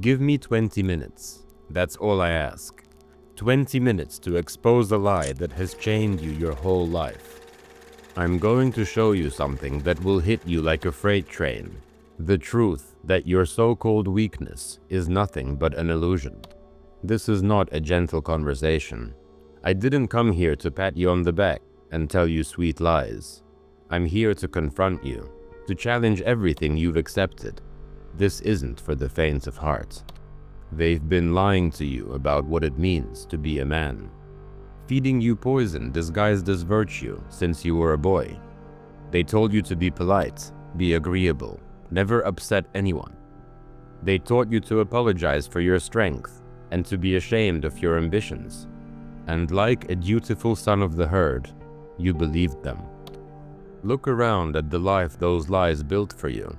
Give me 20 minutes. That's all I ask. 20 minutes to expose a lie that has chained you your whole life. I'm going to show you something that will hit you like a freight train. The truth that your so-called weakness is nothing but an illusion. This is not a gentle conversation. I didn't come here to pat you on the back and tell you sweet lies. I'm here to confront you, to challenge everything you've accepted. This isn't for the faint of heart. They've been lying to you about what it means to be a man, feeding you poison disguised as virtue since you were a boy. They told you to be polite, be agreeable, never upset anyone. They taught you to apologize for your strength and to be ashamed of your ambitions. And like a dutiful son of the herd, you believed them. Look around at the life those lies built for you.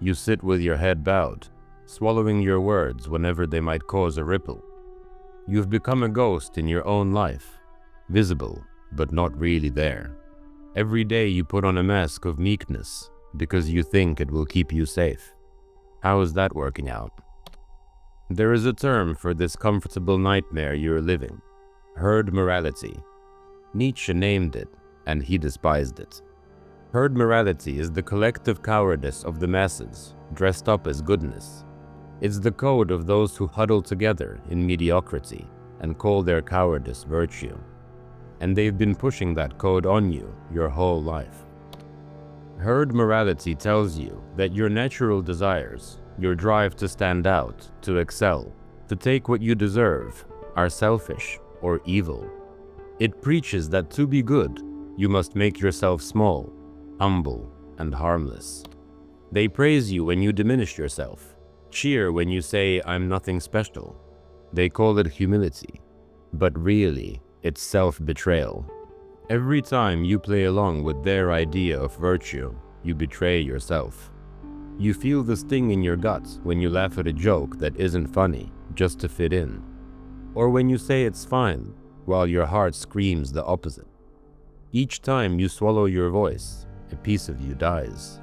You sit with your head bowed, swallowing your words whenever they might cause a ripple. You've become a ghost in your own life, visible but not really there. Every day you put on a mask of meekness because you think it will keep you safe. How is that working out? There is a term for this comfortable nightmare you're living: herd morality. Nietzsche named it, and he despised it. Herd morality is the collective cowardice of the masses, dressed up as goodness. It's the code of those who huddle together in mediocrity and call their cowardice virtue. And they've been pushing that code on you your whole life. Herd morality tells you that your natural desires, your drive to stand out, to excel, to take what you deserve, are selfish or evil. It preaches that to be good, you must make yourself small, humble, and harmless. They praise you when you diminish yourself, cheer when you say, "I'm nothing special." They call it humility, but really, it's self-betrayal. Every time you play along with their idea of virtue, you betray yourself. You feel the sting in your gut when you laugh at a joke that isn't funny just to fit in, or when you say it's fine while your heart screams the opposite. Each time you swallow your voice, a piece of you dies.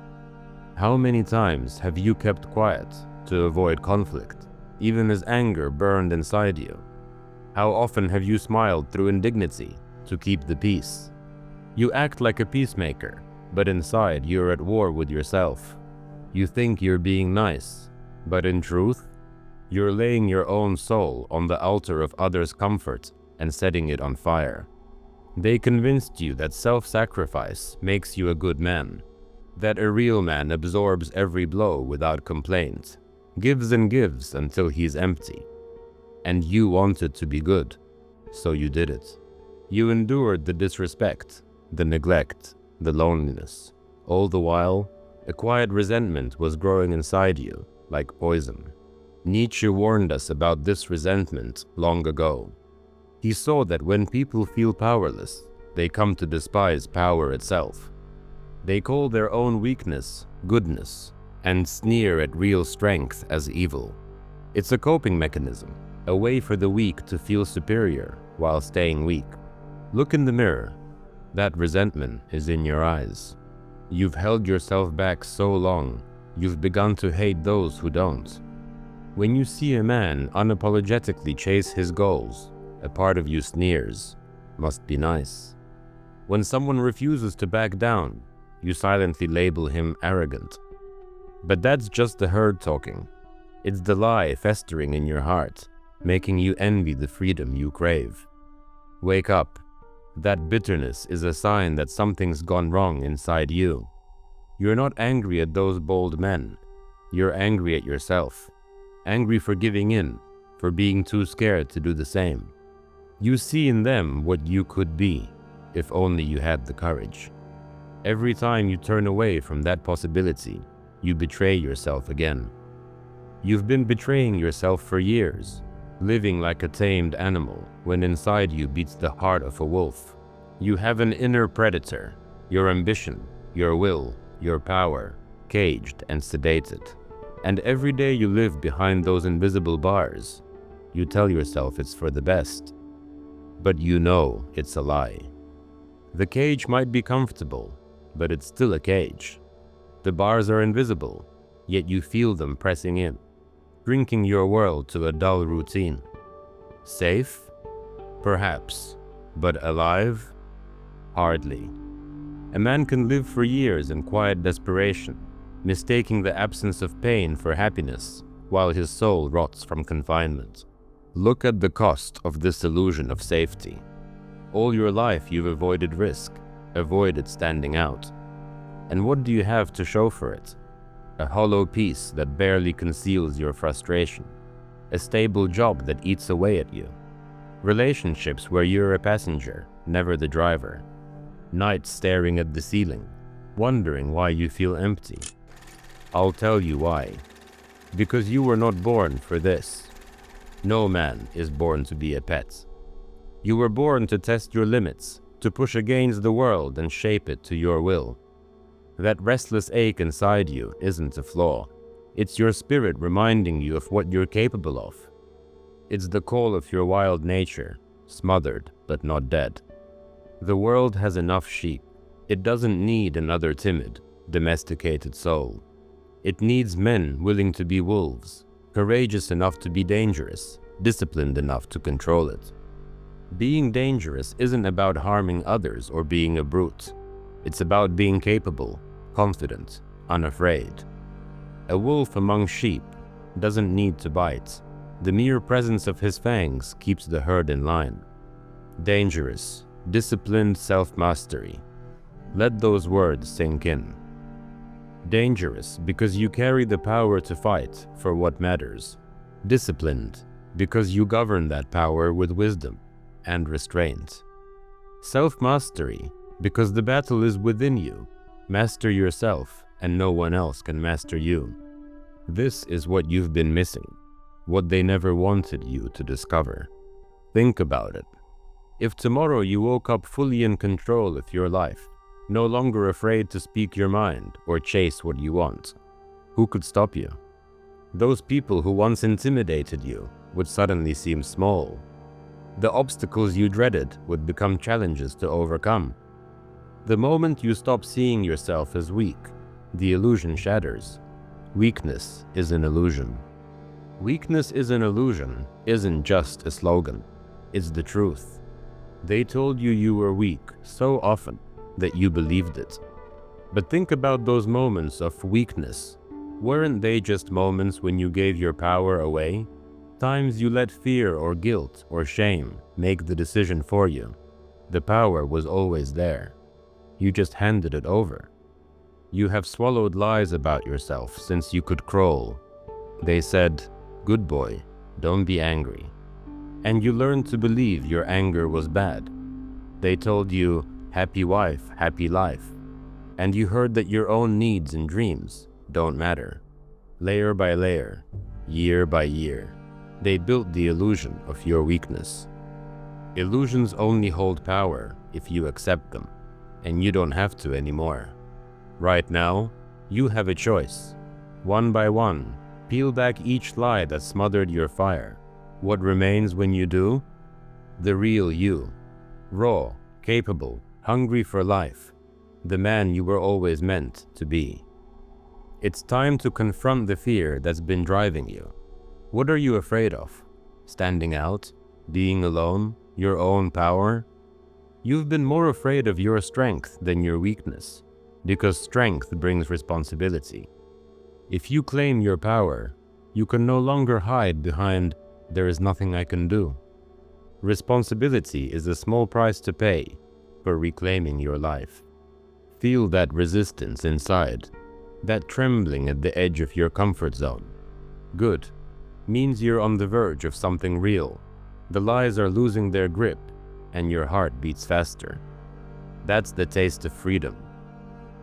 How many times have you kept quiet to avoid conflict, even as anger burned inside you? How often have you smiled through indignity to keep the peace? You act like a peacemaker, but inside you're at war with yourself. You think you're being nice, but in truth, you're laying your own soul on the altar of others' comfort and setting it on fire. They convinced you that self-sacrifice makes you a good man, that a real man absorbs every blow without complaint, gives and gives until he's empty. And you wanted to be good, so you did it. You endured the disrespect, the neglect, the loneliness. All the while, a quiet resentment was growing inside you, like poison. Nietzsche warned us about this resentment long ago. He saw that when people feel powerless, they come to despise power itself. They call their own weakness goodness and sneer at real strength as evil. It's a coping mechanism, a way for the weak to feel superior while staying weak. Look in the mirror. That resentment is in your eyes. You've held yourself back so long, you've begun to hate those who don't. When you see a man unapologetically chase his goals, a part of you sneers, "Must be nice." When someone refuses to back down, you silently label him arrogant. But that's just the herd talking. It's the lie festering in your heart, making you envy the freedom you crave. Wake up. That bitterness is a sign that something's gone wrong inside you. You're not angry at those bold men. You're angry at yourself. Angry for giving in, for being too scared to do the same. You see in them what you could be, if only you had the courage. Every time you turn away from that possibility, you betray yourself again. You've been betraying yourself for years, living like a tamed animal when inside you beats the heart of a wolf. You have an inner predator, your ambition, your will, your power, caged and sedated. And every day you live behind those invisible bars, you tell yourself it's for the best. But you know it's a lie. The cage might be comfortable, but it's still a cage. The bars are invisible, yet you feel them pressing in. shrinking your world to a dull routine. Safe? Perhaps. But alive? Hardly. A man can live for years in quiet desperation, mistaking the absence of pain for happiness, while his soul rots from confinement. Look at the cost of this illusion of safety. All your life you've avoided risk, avoided standing out. And what do you have to show for it? A hollow peace that barely conceals your frustration. A stable job that eats away at you. Relationships where you're a passenger, never the driver. Nights staring at the ceiling, wondering why you feel empty. I'll tell you why. Because you were not born for this. No man is born to be a pet. You were born to test your limits, to push against the world and shape it to your will. That restless ache inside you isn't a flaw. It's your spirit reminding you of what you're capable of. It's the call of your wild nature, smothered but not dead. The world has enough sheep. It doesn't need another timid, domesticated soul. It needs men willing to be wolves, courageous enough to be dangerous, disciplined enough to control it. Being dangerous isn't about harming others or being a brute. It's about being capable, confident, unafraid. A wolf among sheep doesn't need to bite. The mere presence of his fangs keeps the herd in line. Dangerous, disciplined self-mastery. Let those words sink in. Dangerous because you carry the power to fight for what matters. Disciplined because you govern that power with wisdom and restraint. Self-mastery because the battle is within you. Master yourself and no one else can master you. This is what you've been missing, what they never wanted you to discover. Think about it. If tomorrow you woke up fully in control of your life, no longer afraid to speak your mind or chase what you want, who could stop you? Those people who once intimidated you would suddenly seem small. The obstacles you dreaded would become challenges to overcome. The moment you stop seeing yourself as weak, the illusion shatters. Weakness is an illusion. Weakness is an illusion isn't just a slogan. It's the truth. They told you you were weak so often that you believed it. But think about those moments of weakness. Weren't they just moments when you gave your power away? Times you let fear or guilt or shame make the decision for you. The power was always there. You just handed it over. You have swallowed lies about yourself since you could crawl. They said, "Good boy, don't be angry." And you learned to believe your anger was bad. They told you, "Happy wife, happy life." And you heard that your own needs and dreams don't matter. Layer by layer, year by year, they built the illusion of your weakness. Illusions only hold power if you accept them, and you don't have to anymore. Right now, you have a choice. One by one, peel back each lie that smothered your fire. What remains when you do? The real you. Raw, capable, hungry for life. The man you were always meant to be. It's time to confront the fear that's been driving you. What are you afraid of? Standing out? Being alone? Your own power? You've been more afraid of your strength than your weakness, because strength brings responsibility. If you claim your power, you can no longer hide behind "there is nothing I can do." Responsibility is a small price to pay for reclaiming your life. Feel that resistance inside, that trembling at the edge of your comfort zone. Good. Means you're on the verge of something real. The lies are losing their grip, and your heart beats faster. That's the taste of freedom.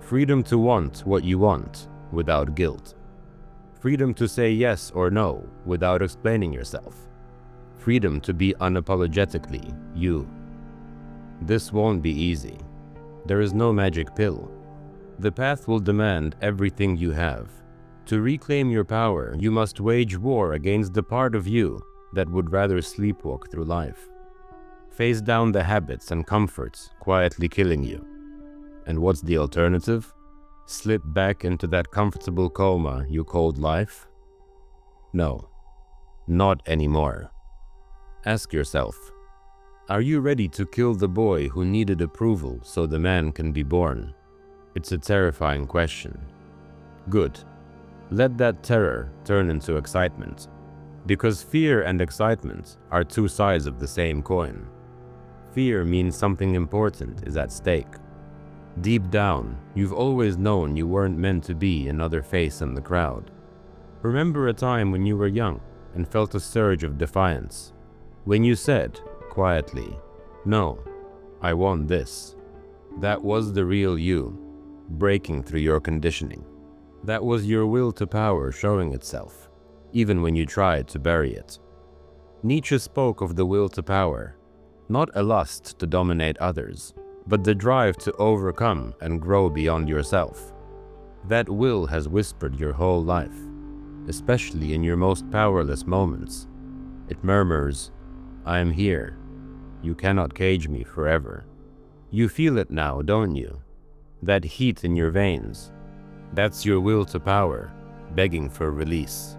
Freedom to want what you want without guilt. Freedom to say yes or no without explaining yourself. Freedom to be unapologetically you. This won't be easy. There is no magic pill. The path will demand everything you have. To reclaim your power, you must wage war against the part of you that would rather sleepwalk through life. Face down the habits and comforts quietly killing you. And what's the alternative? Slip back into that comfortable coma you called life? No, Not anymore. Ask yourself, are you ready to kill the boy who needed approval so the man can be born? It's a terrifying question. Good. Let that terror turn into excitement, because fear and excitement are two sides of the same coin. Fear means something important is at stake. Deep down, you've always known you weren't meant to be another face in the crowd. Remember a time when you were young and felt a surge of defiance, when you said, quietly, "No, I want this." That was the real you, breaking through your conditioning. That was your will to power showing itself, even when you tried to bury it. Nietzsche spoke of the will to power, not a lust to dominate others, but the drive to overcome and grow beyond yourself. That will has whispered your whole life, especially in your most powerless moments. It murmurs, "I am here. You cannot cage me forever." You feel it now, don't you? That heat in your veins. That's your will to power, begging for release.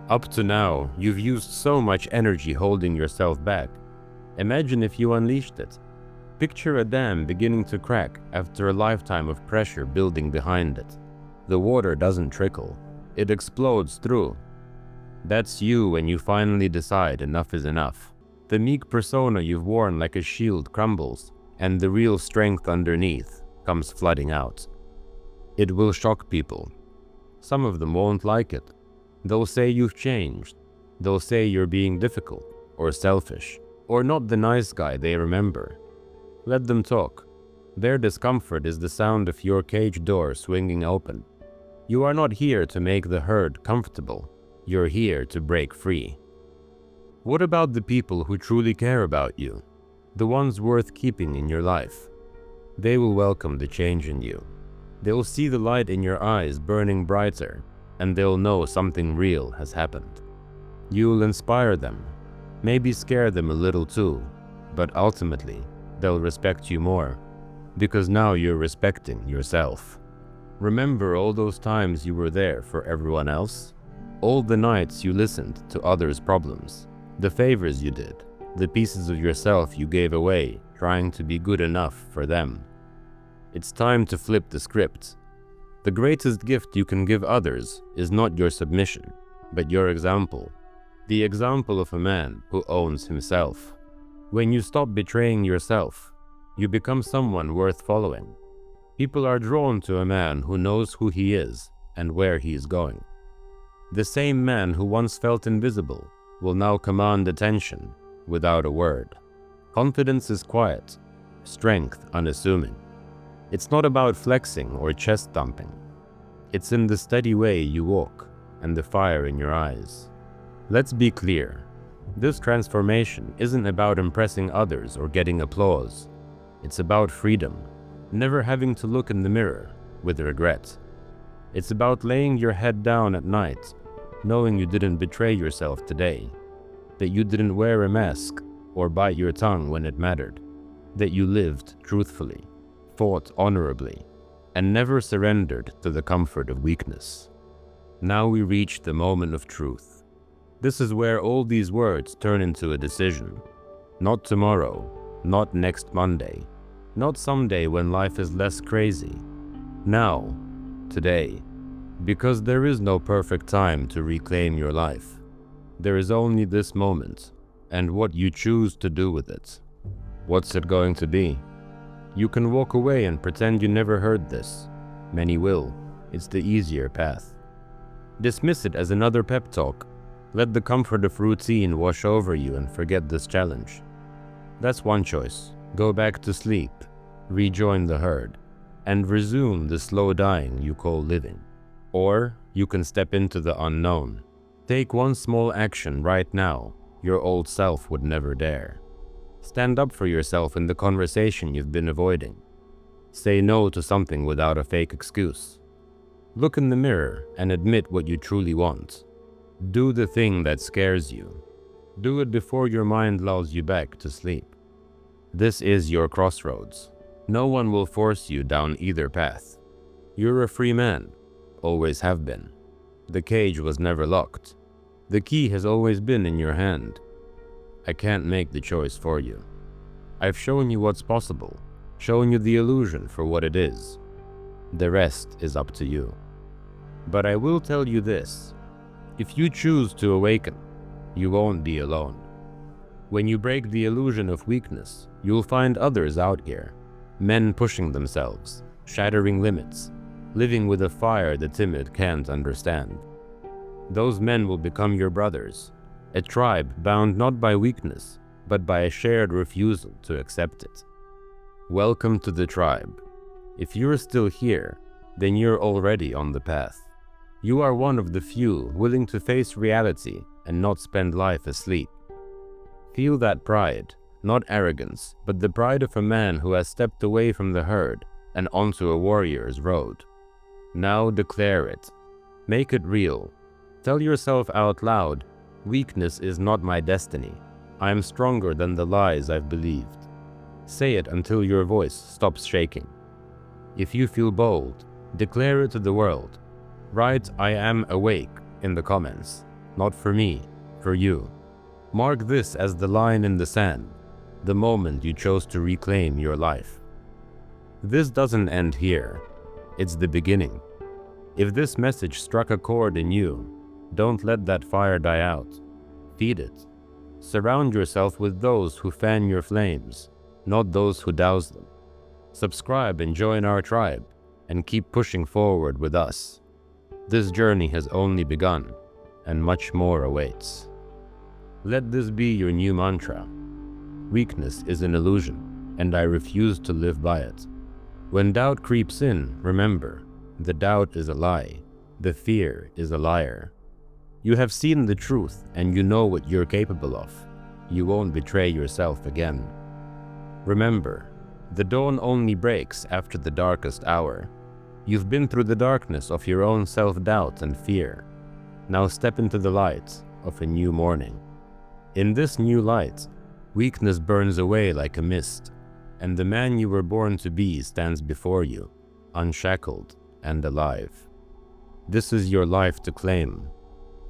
Up to now, you've used so much energy holding yourself back. Imagine if you unleashed it. Picture a dam beginning to crack after a lifetime of pressure building behind it. The water doesn't trickle, it explodes through. That's you when you finally decide enough is enough. The meek persona you've worn like a shield crumbles, and the real strength underneath comes flooding out. It will shock people. Some of them won't like it. They'll say you've changed. They'll say you're being difficult, or selfish, or not the nice guy they remember. Let them talk. Their discomfort is the sound of your cage door swinging open. You are not here to make the herd comfortable. You're here to break free. What about the people who truly care about you? The ones worth keeping in your life? They will welcome the change in you. They'll see the light in your eyes burning brighter, and they'll know something real has happened. You'll inspire them, maybe scare them a little too, but ultimately, they'll respect you more, because now you're respecting yourself. Remember all those times you were there for everyone else? All the nights you listened to others' problems, the favors you did, the pieces of yourself you gave away trying to be good enough for them. It's time to flip the script. The greatest gift you can give others is not your submission, but your example. The example of a man who owns himself. When you stop betraying yourself, you become someone worth following. People are drawn to a man who knows who he is and where he is going. The same man who once felt invisible will now command attention without a word. Confidence is quiet, strength unassuming. It's not about flexing or chest thumping. It's in the steady way you walk and the fire in your eyes. Let's be clear. This transformation isn't about impressing others or getting applause. It's about freedom, never having to look in the mirror with regret. It's about laying your head down at night, knowing you didn't betray yourself today, that you didn't wear a mask or bite your tongue when it mattered, that you lived truthfully, fought honorably, and never surrendered to the comfort of weakness. Now we reach the moment of truth. This is where all these words turn into a decision. Not tomorrow, not next Monday, not someday when life is less crazy. Now, today, because there is no perfect time to reclaim your life. There is only this moment, and what you choose to do with it. What's it going to be? You can walk away and pretend you never heard this. Many will. It's the easier path. Dismiss it as another pep talk. Let the comfort of routine wash over you and forget this challenge. That's one choice. Go back to sleep, rejoin the herd, and resume the slow dying you call living. Or you can step into the unknown. Take one small action right now your old self would never dare. Stand up for yourself in the conversation you've been avoiding. Say no to something without a fake excuse. Look in the mirror and admit what you truly want. Do the thing that scares you. Do it before your mind lulls you back to sleep. This is your crossroads. No one will force you down either path. You're a free man. Always have been. The cage was never locked. The key has always been in your hand. I can't make the choice for you. I've shown you what's possible, shown you the illusion for what it is. The rest is up to you. But I will tell you this: if you choose to awaken, you won't be alone. When you break the illusion of weakness, you'll find others out here, men pushing themselves, shattering limits, living with a fire the timid can't understand. Those men will become your brothers, a tribe bound not by weakness, but by a shared refusal to accept it. Welcome to the tribe. If you're still here, then you're already on the path. You are one of the few willing to face reality and not spend life asleep. Feel that pride, not arrogance, but the pride of a man who has stepped away from the herd and onto a warrior's road. Now declare it. Make it real. Tell yourself out loud, weakness is not my destiny. I am stronger than the lies I've believed. Say it until your voice stops shaking. If you feel bold, declare it to the world. Write "I am awake" in the comments. Not for me, for you. Mark this as the line in the sand, the moment you chose to reclaim your life. This doesn't end here. It's the beginning. If this message struck a chord in you, don't let that fire die out. Feed it. Surround yourself with those who fan your flames, not those who douse them. Subscribe and join our tribe, and keep pushing forward with us. This journey has only begun, and much more awaits. Let this be your new mantra. Weakness is an illusion, and I refuse to live by it. When doubt creeps in, remember, the doubt is a lie, the fear is a liar. You have seen the truth, and you know what you're capable of. You won't betray yourself again. Remember, the dawn only breaks after the darkest hour. You've been through the darkness of your own self-doubt and fear. Now step into the light of a new morning. In this new light, weakness burns away like a mist, and the man you were born to be stands before you, unshackled and alive. This is your life to claim.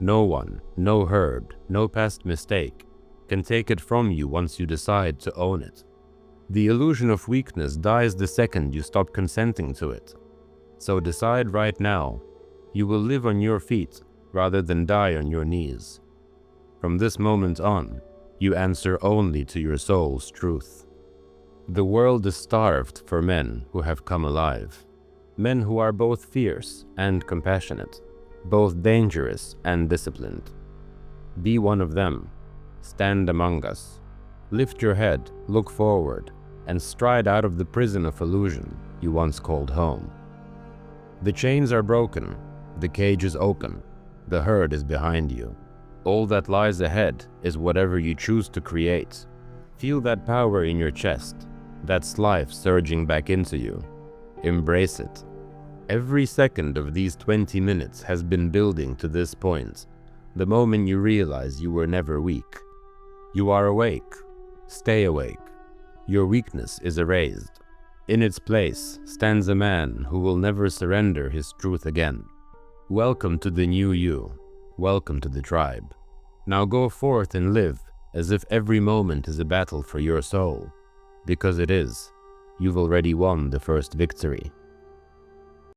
No one, no herd, no past mistake can take it from you once you decide to own it. The illusion of weakness dies the second you stop consenting to it. So decide right now, you will live on your feet rather than die on your knees. From this moment on, you answer only to your soul's truth. The world is starved for men who have come alive. Men who are both fierce and compassionate, both dangerous and disciplined. Be one of them. Stand among us. Lift your head, look forward, and stride out of the prison of illusion you once called home. The chains are broken, the cage is open, the herd is behind you. All that lies ahead is whatever you choose to create. Feel that power in your chest, that's life surging back into you. Embrace it. Every second of these 20 minutes has been building to this point, the moment you realize you were never weak. You are awake. Stay awake. Your weakness is erased. In its place stands a man who will never surrender his truth again. Welcome to the new you. Welcome to the tribe. Now go forth and live as if every moment is a battle for your soul. Because it is. You've already won the first victory.